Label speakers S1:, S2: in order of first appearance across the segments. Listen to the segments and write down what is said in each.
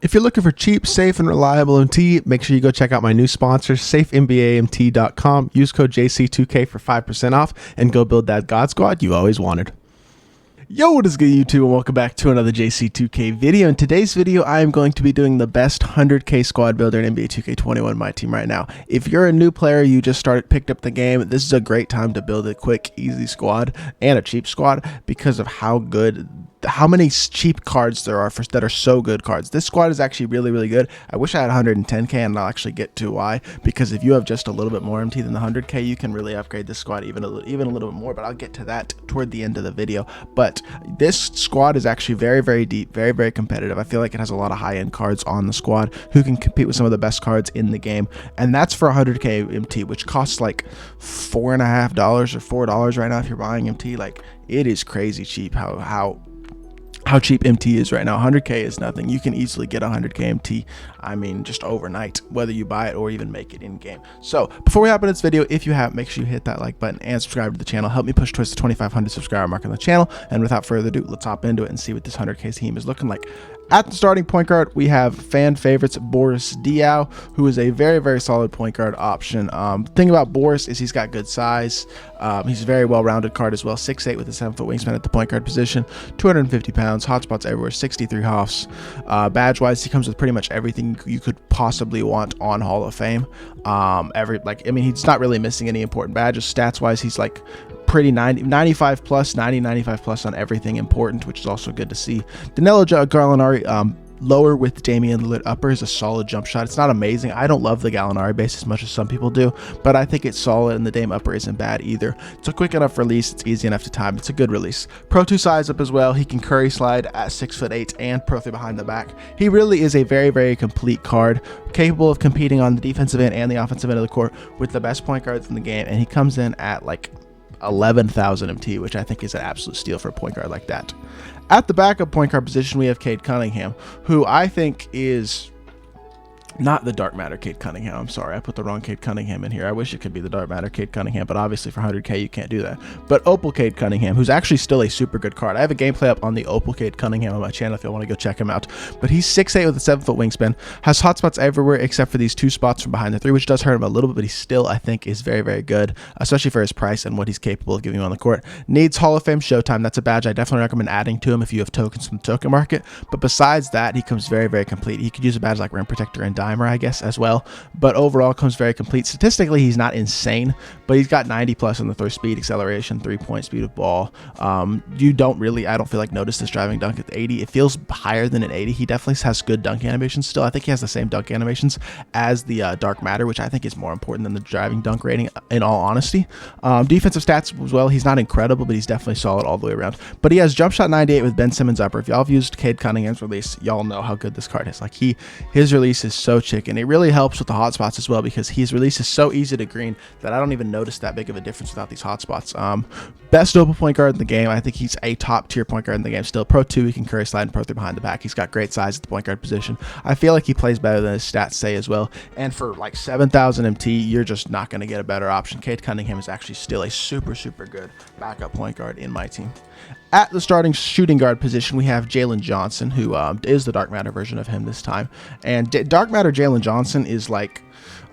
S1: If you're looking for cheap, safe, and reliable MT, make sure you go check out my new sponsor, safembamt.com. Use code JC2K for 5% off and go build that God Squad you always wanted. Yo, what is good, YouTube, and welcome back to another JC2K video. In today's video, I am going to be doing the best 100K squad builder in NBA 2K21 MyTEAM right now. If you're a new player, you just picked up the game, this is a great time to build a quick, easy squad and a cheap squad because of how many cheap cards there are that are so good cards. This squad is actually really good. I wish I had 110k, and I'll actually get to why, because if you have just a little bit more MT than the 100k, you can really upgrade this squad even a little bit more, but I'll get to that toward the end of the video. But this squad is actually very deep, very competitive. I feel like it has a lot of high-end cards on the squad who can compete with some of the best cards in the game, and that's for 100k MT, which costs like $4.50 or $4 right now if you're buying MT. Like, it is crazy cheap how cheap MT is right now. 100k is nothing. You can easily get 100k MT, I mean, just overnight, whether you buy it or even make it in game. So before we hop into this video, if you have, make sure you hit that like button and subscribe to the channel. Help me push towards the 2,500 subscriber mark on the channel. And without further ado, let's hop into it and see what this 100k team is looking like. At the starting point guard, we have fan favorites Boris Diaw, who is a very solid point guard option. Thing about Boris is he's got good size. He's a very well-rounded card as well. 6'8" with a 7-foot wingspan at the point guard position, 250 pounds, hotspots everywhere, 63 hoffs. Badge-wise, he comes with pretty much everything you could possibly want on Hall of Fame. He's not really missing any important badges. Stats-wise, he's like pretty 95 plus, 95 plus on everything important, which is also good to see. Danilo Gallinari, lower with Damian Lillard upper, is a solid jump shot. It's not amazing. I don't love the Gallinari base as much as some people do, but I think it's solid, and the Dame upper isn't bad either. It's a quick enough release. It's easy enough to time. It's a good release. Pro 2 size up as well. He can curry slide at 6'8" and Pro 3 behind the back. He really is a very complete card, capable of competing on the defensive end and the offensive end of the court with the best point guards in the game, and he comes in at like 11,000 MT, which I think is an absolute steal for a point guard like that. At the backup point guard position, we have Cade Cunningham, who I think is not the Dark Matter Cade Cunningham. I'm sorry, I put the wrong Cade Cunningham in here. I wish it could be the Dark Matter Cade Cunningham, but obviously for 100k you can't do that. But Opal Cade Cunningham, who's actually still a super good card. I have a gameplay up on the Opal Cade Cunningham on my channel if you want to go check him out. But he's 6'8" with a 7-foot wingspan, has hotspots everywhere except for these 2 spots from behind the 3, which does hurt him a little bit, but he still, I think, is very good, especially for his price and what he's capable of giving you on the court. Needs Hall of Fame Showtime. That's a badge I definitely recommend adding to him if you have tokens from the token market. But besides that, he comes very complete. He could use a badge like Rim Protector and Dimer, I guess, as well, but overall comes very complete. Statistically, he's not insane, but he's got 90 plus on the throw speed, acceleration, 3-point speed of ball. You don't really, I don't feel like, notice this driving dunk at 80. It feels higher than an 80. He definitely has good dunk animations still. I think he has the same dunk animations as the Dark Matter, which I think is more important than the driving dunk rating, in all honesty. Defensive stats as well, he's not incredible, but he's definitely solid all the way around. But he has jump shot 98 with Ben Simmons upper. If y'all have used Cade Cunningham's release, y'all know how good this card is. Like, his release is so chicken. It really helps with the hotspots as well, because his release is so easy to green that I don't even notice that big of a difference without these hotspots. Best open point guard in the game. I think he's a top tier point guard in the game still. Pro 2, he can curry slide, and Pro 3 behind the back. He's got great size at the point guard position. I feel like he plays better than his stats say as well, and for like 7,000 MT, you're just not going to get a better option. Cade Cunningham is actually still a super good backup point guard in my team. At the starting shooting guard position, we have Jalen Johnson, who is the Dark Matter version of him this time. And Dark Matter Jalen Johnson is like,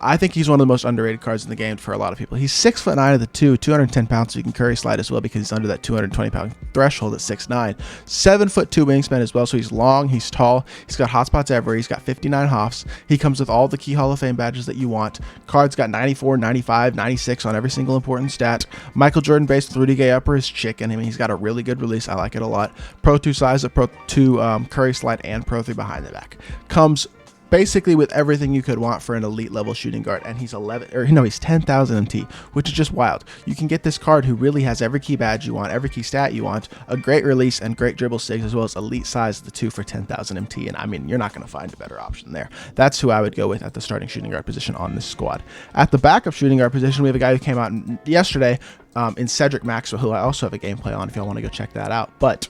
S1: I think he's one of the most underrated cards in the game for a lot of people. He's 6'9" at the 2, 210 pounds, so he can curry slide as well because he's under that 220 pound threshold at 6'9". 7'2" wingspan as well, so he's long, he's tall, he's got hotspots everywhere, he's got 59 hoffs. He comes with all the key Hall of Fame badges that you want. Card's got 94, 95, 96 on every single important stat. Michael Jordan based with Rudy Gay upper is chicken. I mean, he's got a really good release. I like it a lot. Pro 2 size, a Pro 2 curry slide, and Pro 3 behind the back. Comes basically with everything you could want for an elite level shooting guard, and he's 10,000 MT, which is just wild. You can get this card who really has every key badge you want, every key stat you want, a great release and great dribble sticks, as well as elite size of the 2 for 10,000 MT, and I mean, you're not going to find a better option there. That's who I would go with at the starting shooting guard position on this squad. At the backup shooting guard position, we have a guy who came out yesterday in Cedric Maxwell, who I also have a gameplay on if y'all want to go check that out. But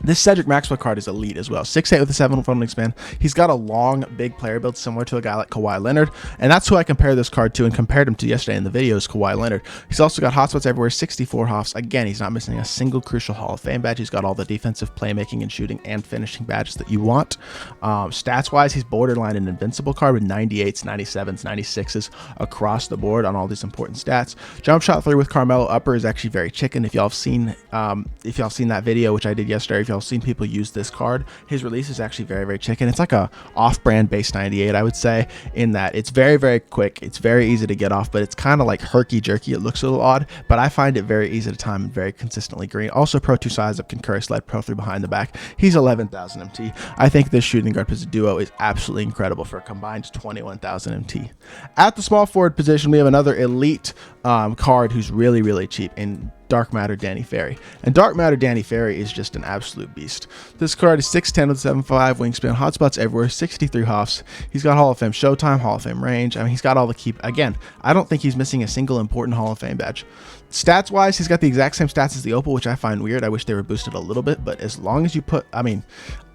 S1: This Cedric Maxwell card is elite as well. 6'8" with a 7-foot wingspan. He's got a long, big player build similar to a guy like Kawhi Leonard, and that's who I compare this card to and compared him to yesterday in the video is Kawhi Leonard. He's also got hotspots everywhere, 64 hops. Again, he's not missing a single crucial Hall of Fame badge. He's got all the defensive playmaking and shooting and finishing badges that you want. Stats-wise, he's borderline an invincible card with 98s, 97s, 96s across the board on all these important stats. Jump shot 3 with Carmelo upper is actually very chicken. If y'all have seen that video, which I did yesterday, if y'all seen people use this card, his release is actually very, very chicken. It's like a off-brand base 98, I would say, in that it's very, very quick. It's very easy to get off, but it's kind of like herky-jerky. It looks a little odd, but I find it very easy to time and very consistently green. Also, Pro 2 size up, can curry slide, Pro 3 behind the back. He's 11,000 MT. I think this shooting guard position duo is absolutely incredible for a combined 21,000 MT. At the small forward position, we have another elite card who's really, really cheap in Dark Matter Danny Ferry. And Dark Matter Danny Ferry is just an absolute beast. This card is 6'10" with 7'5" wingspan, hotspots everywhere, 63 hops. He's got Hall of Fame Showtime, Hall of Fame range. I mean, he's got all the key. Again, I don't think he's missing a single important Hall of Fame badge. Stats wise, he's got the exact same stats as the Opal, which I find weird. I wish they were boosted a little bit, but as long as you put, I mean,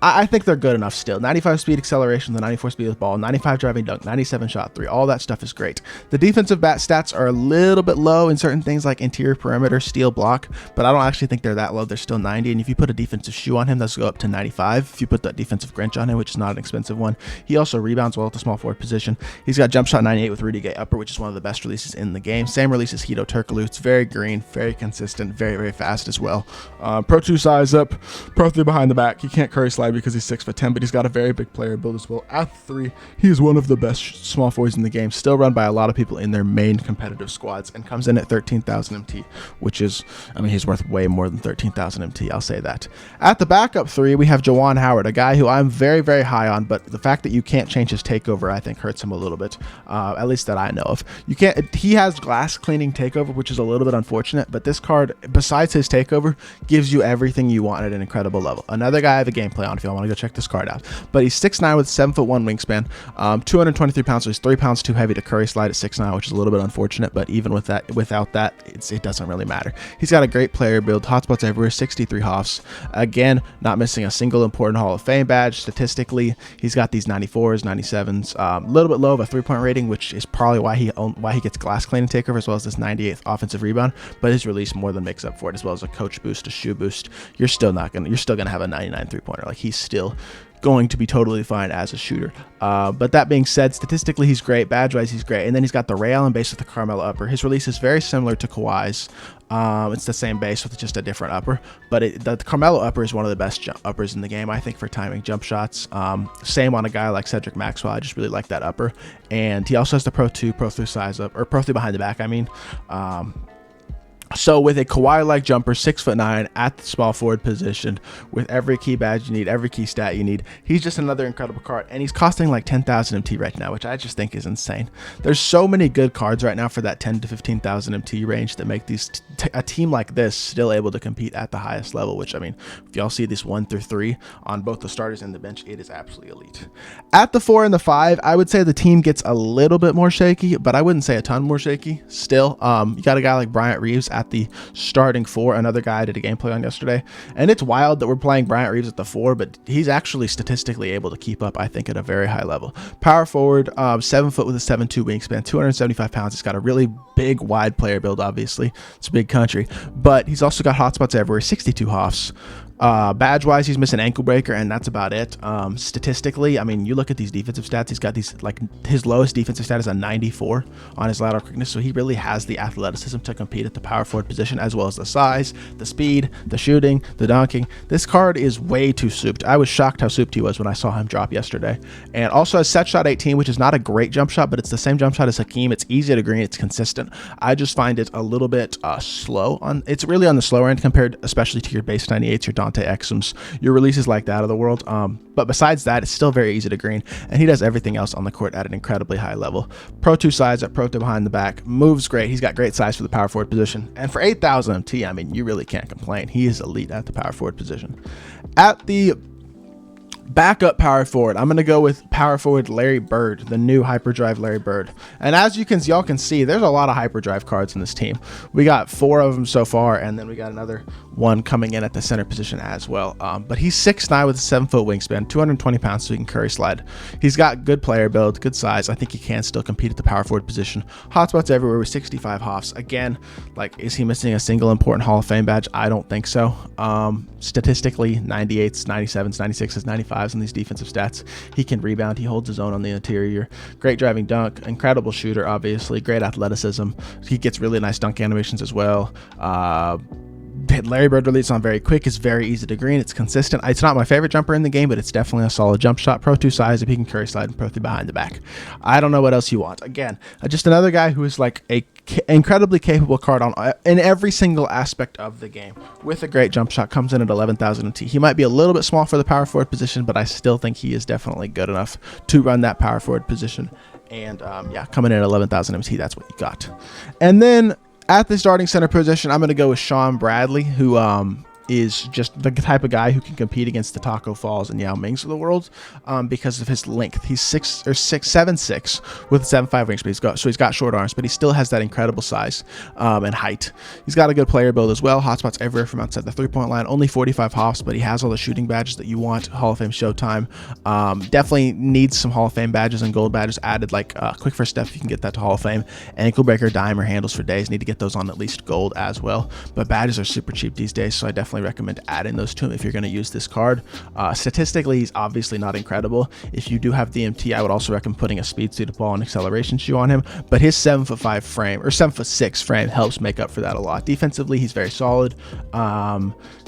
S1: I think they're good enough still. 95 speed acceleration, the 94 speed with ball, 95 driving dunk, 97 shot 3. All that stuff is great. The defensive bat stats are a little bit low in certain things like interior perimeter, steal, block, but I don't actually think they're that low. They're still 90, and if you put a defensive shoe on him, that's go up to 95. If you put that defensive Grinch on him, which is not an expensive one. He also rebounds well at the small forward position. He's got jump shot 98 with Rudy Gay upper, which is one of the best releases in the game. Same release as Hito Turkoglu. It's very green, very consistent, very, very fast as well. Pro 2 size up, Pro 3 behind the back. He can't curry slide because he's 6'10", but he's got a very big player build as well. At 3, he is one of the best small forwards in the game, still run by a lot of people in their main competitive squads, and comes in at 13,000 MT, which is, I mean, he's worth way more than 13,000 MT, I'll say that. At the backup 3, we have Juwan Howard, a guy who I'm very, very high on, but the fact that you can't change his takeover, I think, hurts him a little bit, at least that I know of. You can't. He has glass cleaning takeover, which is a little bit unfortunate, but this card, besides his takeover, gives you everything you want at an incredible level. Another guy I have a gameplay on if y'all want to go check this card out. But he's 6'9" with 7'1" wingspan, 223 pounds, so he's 3 pounds too heavy to curry slide at 6'9", which is a little bit unfortunate, but even with that, without that, it doesn't really matter. He's got a great player build, hotspots everywhere, 63 hops. Again, not missing a single important Hall of Fame badge. Statistically, he's got these 94s, 97s, a little bit low of a 3-point rating, which is probably why he gets glass cleaning takeover as well as this 98th offensive rebound, but his release more than makes up for it, as well as a coach boost, a shoe boost. You're still gonna have a 99 3-pointer. Like, he's still going to be totally fine as a shooter. But that being said, statistically he's great, badge wise he's great, and then he's got the Ray Allen base with the Carmelo upper. His release is very similar to Kawhi's. It's the same base with just a different upper, but the Carmelo upper is one of the best uppers in the game, I think, for timing jump shots. Same on a guy like Cedric Maxwell. I just really like that upper, and he also has the Pro 2, Pro 3 size up, or Pro 3 behind the back, I mean. So with a Kawhi-like jumper, 6'9", at the small forward position, with every key badge you need, every key stat you need, he's just another incredible card, and he's costing like 10,000 MT right now, which I just think is insane. There's so many good cards right now for that 10 to 15,000 MT range that make these a team like this still able to compete at the highest level, which, I mean, if y'all see this 1 through 3 on both the starters and the bench, it is absolutely elite. At the 4 and the 5, I would say the team gets a little bit more shaky, but I wouldn't say a ton more shaky. Still, you got a guy like Bryant Reeves at the starting 4, another guy I did a gameplay on yesterday, and it's wild that we're playing Bryant Reeves at the 4, but he's actually statistically able to keep up, I think, at a very high level. Power forward, 7 foot with a 7'2" wingspan, 275 pounds. He's got a really big, wide player build, obviously. It's a big country, but he's also got hotspots everywhere, 62 hops. Badge wise, he's missing ankle breaker, and that's about it. Statistically, I mean, you look at these defensive stats, he's got these, like, his lowest defensive stat is a 94 on his lateral quickness, so he really has the athleticism to compete at the power forward position, as well as the size, the speed, the shooting, the dunking. This card is way too souped. I was shocked how souped he was when I saw him drop yesterday. And also has set shot 18, which is not a great jump shot, but it's the same jump shot as Hakeem. It's easy to green, it's consistent. I just find it a little bit slow. It's really on the slower end compared, especially to your base 98s, your Dante Exums, your releases like that of the world. But besides that, it's still very easy to green, and he does everything else on the court at an incredibly high level. Pro 2 size up, Pro 2 behind the back, moves great. He's got great size for the power forward position, and for 8,000 MT, I mean, you really can't complain. He is elite at the power forward position. At the Backup power forward, I'm going to go with power forward Larry Bird, the new hyperdrive Larry Bird. And as y'all can see, there's a lot of hyperdrive cards in this team. We got 4 of them so far, and then we got another one coming in at the center position as well. But he's 6'9" with a 7-foot wingspan, 220 pounds, so he can curry slide. He's got good player build, good size. I think he can still compete at the power forward position. Hotspots everywhere with 65 hoffs. Again, like, is he missing a single important Hall of Fame badge? I don't think so. Statistically, 98s, 97s, 96s, 95s in these defensive stats. He can rebound. He holds his own on the interior. Great driving dunk. Incredible shooter, obviously. Great athleticism. He gets really nice dunk animations as well. Larry Bird release on very quick. It's very easy to green. It's consistent. It's not my favorite jumper in the game, but it's definitely a solid jump shot. Pro 2 size if he can curry slide, and Pro 3 behind the back. I don't know what else you want. Again, just another guy who is like a incredibly capable card in every single aspect of the game with a great jump shot. Comes in at 11,000 MT. He might be a little bit small for the power forward position, but I still think he is definitely good enough to run that power forward position. And yeah, coming in at 11,000 MT, that's what you got. And then at the starting center position, I'm going to go with Sean Bradley, who is just the type of guy who can compete against the Taco Falls and Yao Mings of the world because of his length. He's 7'6" with a 7'5" wingspan. So he's got short arms, but he still has that incredible size and height. He's got a good player build as well. Hotspots everywhere from outside the 3-point line. Only 45 hoffs, but he has all the shooting badges that you want. Hall of Fame Showtime. Definitely needs some Hall of Fame badges and gold badges added, like quick first step if you can get that to Hall of Fame. Ankle breaker, dime, or handles for days. Need to get those on at least gold as well. But badges are super cheap these days, so I definitely recommend adding those to him if you're going to use this card. Statistically, he's obviously not incredible. If you do have DMT, I would also recommend putting a speed suited ball and acceleration shoe on him, but his 7'5" frame or 7'6" frame helps make up for that a lot. Defensively, he's very solid.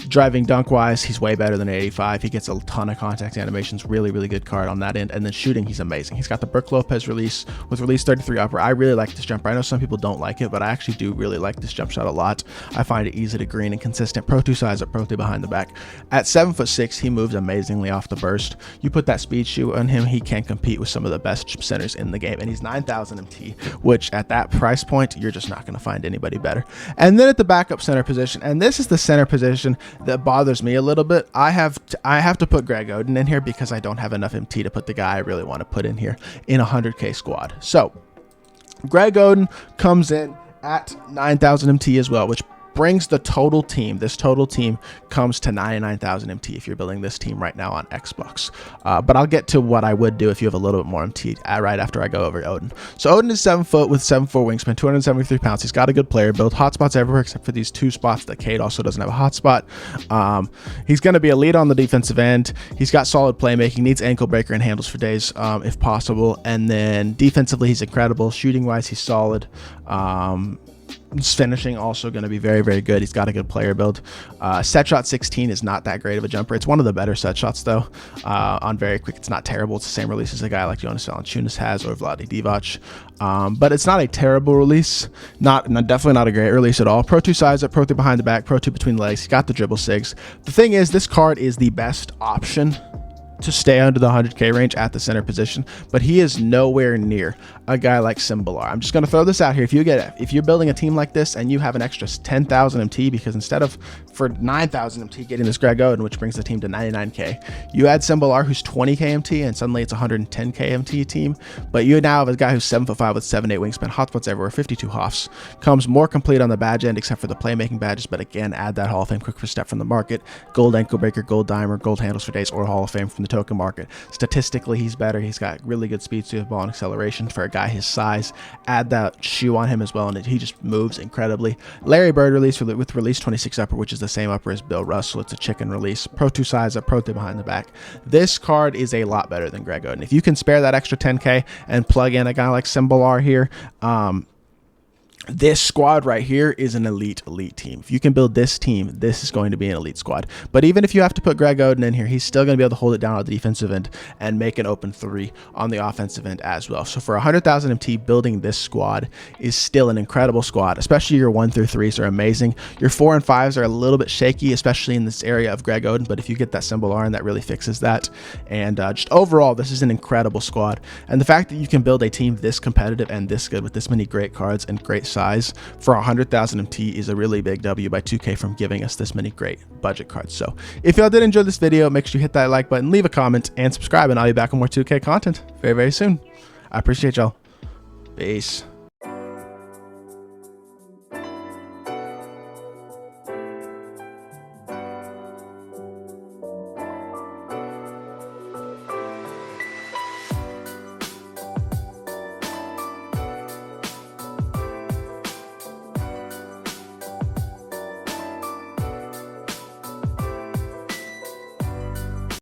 S1: Driving dunk wise, he's way better than 85. He gets a ton of contact animations. Really good card on that end. And then shooting, he's amazing. He's got the Brook Lopez release with release 33 upper. I really like this jumper. I know some people don't like it, but I actually do really like this jump shot a lot. I find it easy to green and consistent. Pro 2 size up, Pro 3 behind the back. At 7'6", he moves amazingly off the burst. You put that speed shoe on him, he can compete with some of the best centers in the game. And he's 9,000 MT, which at that price point, you're just not going to find anybody better. And then at the backup center position, and this is the center position that bothers me a little bit. I have to put Greg Oden in here because I don't have enough MT to put the guy I really want to put in here in a 100K squad. So Greg Oden comes in at 9,000 MT as well, which brings the total team, this total team comes to 99,000 MT if you're building this team right now on Xbox. But I'll get to what I would do if you have a little bit more MT right after I go over Odin. So Odin is 7 foot with 7'4" wingspan, 273 pounds. He's got a good player build. Hotspots everywhere except for these 2 spots that Cade also doesn't have a hotspot. He's going to be a lead on the defensive end. He's got solid playmaking, needs ankle breaker and handles for days if possible. And then defensively, he's incredible. Shooting wise, he's solid. His finishing also going to be very good. He's got a good player build. Set shot 16 is not that great of a jumper. It's one of the better set shots though. On very quick, it's not terrible. It's the same release as a guy like Jonas Valanciunas has or Vlade Divac. But it's not a terrible release. Definitely not a great release at all. Pro 2 size up, Pro 3 behind the back, Pro 2 between the legs. He's got the dribble sigs. The thing is, this card is the best option to stay under the 100K range at the center position, but he is nowhere near a guy like Simbalar. I'm just going to throw this out here. If you're building a team like this and you have an extra 10,000 MT, because instead of for 9,000 MT getting this Greg Oden, which brings the team to 99K, you add Simbalar who's 20K MT and suddenly it's 110K MT team, but you now have a guy who's 7'5" with 7'8" wingspan, hotspots everywhere, 52 hoffs, comes more complete on the badge end except for the playmaking badges, but again, add that Hall of Fame quick first step from the market, gold ankle breaker, gold dimer, gold handles for days, or Hall of Fame from the token market. Statistically, he's better. He's got really good speed to the ball and acceleration for a guy his size. Add that shoe on him as well, and he just moves incredibly. Larry Bird release with release 26 upper, which is the same upper as Bill Russell. It's a chicken release. Pro 2 size up, Pro 3 behind the back. This card is a lot better than Greg Oden. If you can spare that extra 10K and plug in a guy like Simbalar here, this squad right here is an elite team. If you can build this team, this is going to be an elite squad. But even if you have to put Greg Oden in here, he's still going to be able to hold it down on the defensive end and make an open 3 on the offensive end as well. So for 100,000 MT, building this squad is still an incredible squad, especially your 1 through 3s are amazing. Your 4 and 5s are a little bit shaky, especially in this area of Greg Oden, but if you get that Simbalar in, that really fixes that. And just overall, this is an incredible squad. And the fact that you can build a team this competitive and this good with this many great cards and great size for 100,000 MT is a really big W by 2K from giving us this many great budget cards. So if y'all did enjoy this video, make sure you hit that like button, leave a comment, and subscribe, and I'll be back with more 2K content very, very soon. I appreciate y'all. Peace.